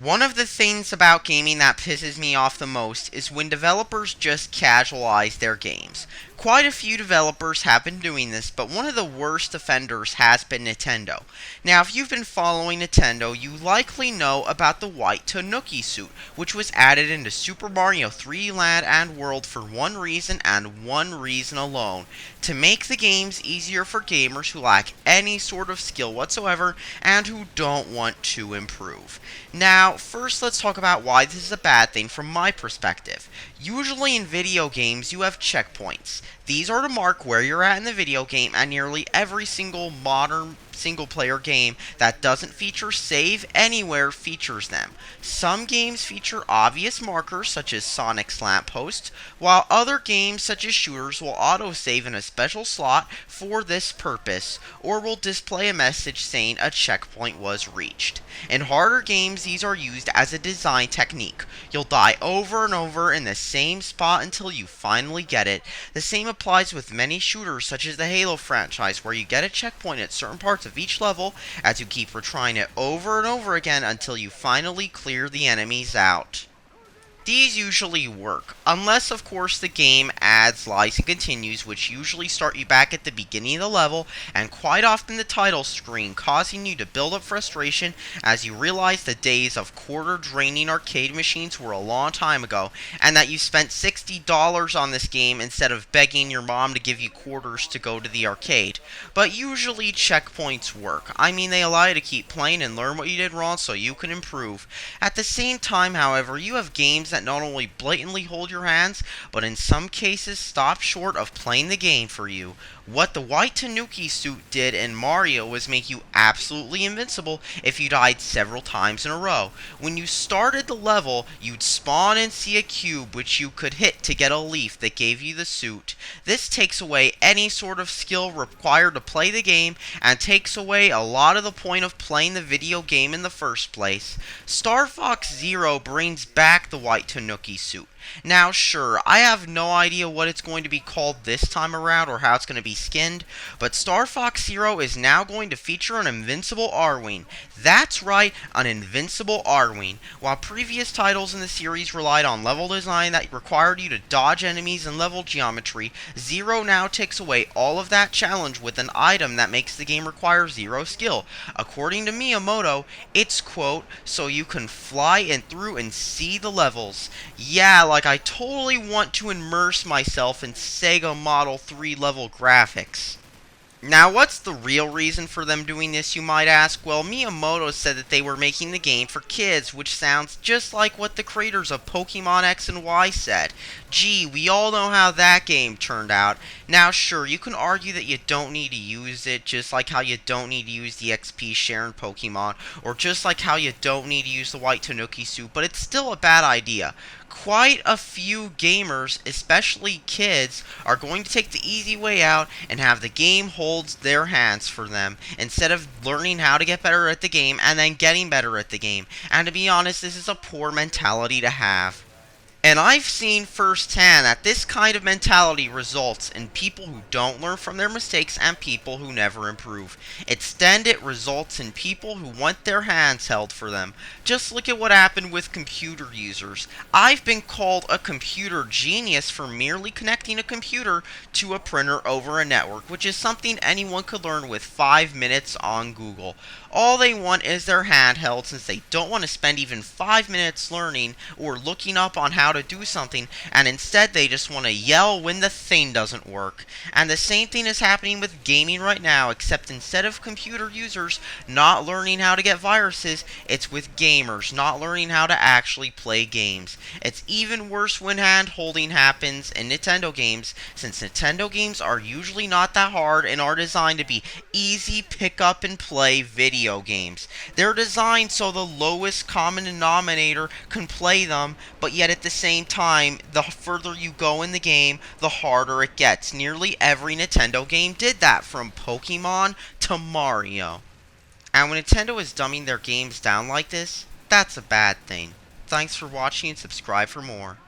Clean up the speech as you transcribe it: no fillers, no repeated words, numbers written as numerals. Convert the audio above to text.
One of the things about gaming that pisses me off the most is when developers just casualize their games. Quite a few developers have been doing this, but one of the worst offenders has been Nintendo. Now, if you've been following Nintendo, you likely know about the white Tanuki suit, which was added into Super Mario 3D Land and World for one reason and one reason alone: to make the games easier for gamers who lack any sort of skill whatsoever and who don't want to improve. Now, first let's talk about why this is a bad thing from my perspective. Usually in video games you have checkpoints. These are to mark where you're at in the video game, and nearly every single modern single player game that doesn't feature save anywhere features them. Some games feature obvious markers such as Sonic's lamppost, while other games such as shooters will autosave in a special slot for this purpose, or will display a message saying a checkpoint was reached. In harder games, these are used as a design technique. You'll die over and over in the same spot until you finally get it. The same applies with many shooters such as the Halo franchise, where you get a checkpoint at certain parts of each level as you keep retrying it over and over again until you finally clear the enemies out. These usually work, unless of course the game adds lies and continues, which usually start you back at the beginning of the level and quite often the title screen, causing you to build up frustration as you realize the days of quarter draining arcade machines were a long time ago, and that you spent $60 on this game instead of begging your mom to give you quarters to go to the arcade. But usually checkpoints work. I mean, they allow you to keep playing and learn what you did wrong so you can improve. At the same time, however, you have games that not only blatantly hold your hands, but in some cases stop short of playing the game for you. What the white Tanuki suit did in Mario was make you absolutely invincible if you died several times in a row. When you started the level, you'd spawn and see a cube which you could hit to get a leaf that gave you the suit. This takes away any sort of skill required to play the game and takes away a lot of the point of playing the video game in the first place. Star Fox Zero brings back the white Tanuki suit. Now, sure, I have no idea what it's going to be called this time around or how it's going to be skinned, but Star Fox Zero is now going to feature an invincible Arwing. That's right, an invincible Arwing. While previous titles in the series relied on level design that required you to dodge enemies and level geometry, Zero now takes away all of that challenge with an item that makes the game require zero skill. According to Miyamoto, it's, quote, so you can fly in through and see the levels. Yeah, like I totally want to immerse myself in Sega Model 3 level graphics. Now, what's the real reason for them doing this, you might ask? Well, Miyamoto said that they were making the game for kids, which sounds just like what the creators of Pokemon X and Y said. Gee, we all know how that game turned out. Now, sure, you can argue that you don't need to use it, just like how you don't need to use the XP share in Pokemon, or just like how you don't need to use the white Tanuki suit, but it's still a bad idea. Quite a few gamers, especially kids, are going to take the easy way out and have the game hold their hands for them instead of learning how to get better at the game and then getting better at the game. And to be honest, this is a poor mentality to have. And I've seen firsthand that this kind of mentality results in people who don't learn from their mistakes and people who never improve. Instead, it results in people who want their hands held for them. Just look at what happened with computer users. I've been called a computer genius for merely connecting a computer to a printer over a network, which is something anyone could learn with 5 minutes on Google. All they want is their hand held, since they don't want to spend even 5 minutes learning or looking up on how to do something, and instead they just want to yell when the thing doesn't work. And the same thing is happening with gaming right now, except instead of computer users not learning how to get viruses, it's with gamers not learning how to actually play games. It's even worse when hand holding happens in Nintendo games, since Nintendo games are usually not that hard and are designed to be easy pick up and play video games. They're designed so the lowest common denominator can play them, but yet at the same time, the further you go in the game, the harder it gets. Nearly every Nintendo game did that, from Pokemon to Mario. And when Nintendo is dumbing their games down like this, that's a bad thing. Thanks for watching and subscribe for more.